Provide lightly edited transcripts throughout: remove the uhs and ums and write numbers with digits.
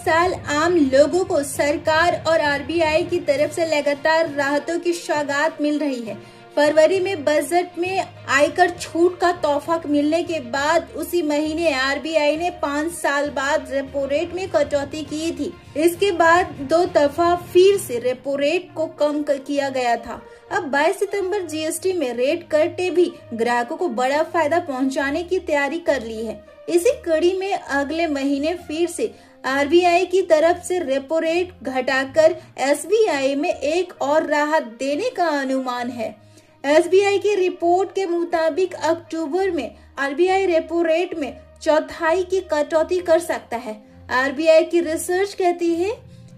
साल आम लोगों को सरकार और आरबीआई की तरफ से लगातार राहतों की सौगात मिल रही है। फरवरी में बजट में आयकर छूट का तोहफा मिलने के बाद उसी महीने आरबीआई ने 5 साल बाद रेपो रेट में कटौती की थी। इसके बाद 2 दफा फिर से रेपो रेट को कम किया गया था। अब 22 सितंबर जीएसटी में रेट कट ने भी ग्राहकों को बड़ा फायदा पहुंचाने की तैयारी कर ली है। इसी कड़ी में अगले महीने फिर से आरबीआई की तरफ से रेपो रेट घटाकर एसबीआई में एक और राहत देने का अनुमान है। एसबीआई की रिपोर्ट के मुताबिक अक्टूबर में आरबीआई रेपो रेट में 1/4 की कटौती कर सकता है। आरबीआई की रिसर्च कहती है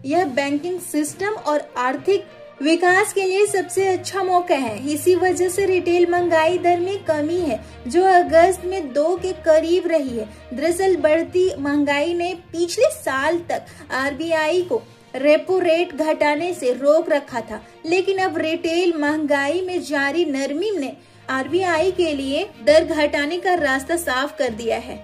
यह बैंकिंग सिस्टम और आर्थिक विकास के लिए सबसे अच्छा मौका है। इसी वजह से रिटेल महंगाई दर में कमी है जो अगस्त में 2 के करीब रही है। दरअसल बढ़ती महंगाई ने पिछले साल तक आरबीआई को रेपो रेट घटाने से रोक रखा था, लेकिन अब रिटेल महंगाई में जारी नरमी ने आरबीआई के लिए दर घटाने का रास्ता साफ कर दिया है।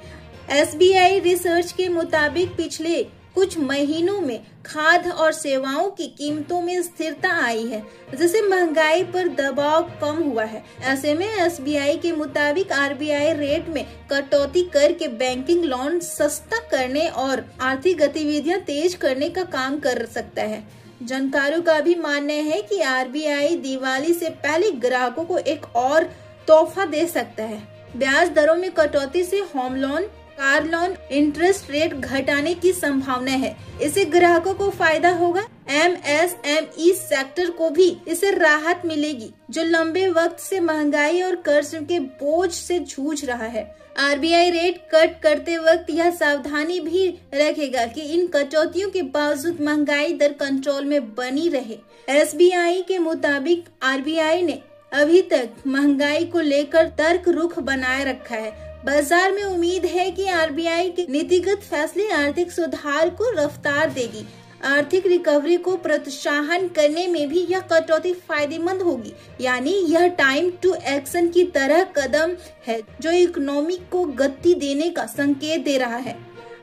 एसबीआई रिसर्च के मुताबिक पिछले कुछ महीनों में खाद्य और सेवाओं की कीमतों में स्थिरता आई है, जिससे महंगाई पर दबाव कम हुआ है। ऐसे में एसबीआई के मुताबिक आरबीआई रेट में कटौती करके बैंकिंग लोन सस्ता करने और आर्थिक गतिविधियां तेज करने का काम कर सकता है। जानकारों का भी मानना है कि आरबीआई दिवाली से पहले ग्राहकों को एक और तोहफा दे सकता है। ब्याज दरों में कटौती से home loan, car loan interest rate घटाने की संभावना है। इससे ग्राहकों को फायदा होगा। एमएसएमई सेक्टर को भी इससे राहत मिलेगी, जो लंबे वक्त से महंगाई और कर्ज के बोझ से जूझ रहा है। आरबीआई रेट कट करते वक्त यह सावधानी भी रखेगा कि इन कटौतियों के बावजूद महंगाई दर कंट्रोल में बनी रहे। एसबीआई के मुताबिक आरबीआई ने अभी तक महंगाई को लेकर तर्क रुख बनाए रखा है। बाजार में उम्मीद है कि आरबीआई के नीतिगत फैसले आर्थिक सुधार को रफ्तार देगी। आर्थिक रिकवरी को प्रोत्साहन करने में भी यह कटौती फायदेमंद होगी। यानी यह टाइम टू एक्शन की तरह कदम है जो इकोनॉमी को गति देने का संकेत दे रहा है।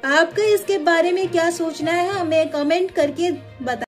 आपका इसके बारे में क्या सोचना है, हमें कमेंट करके बताएं।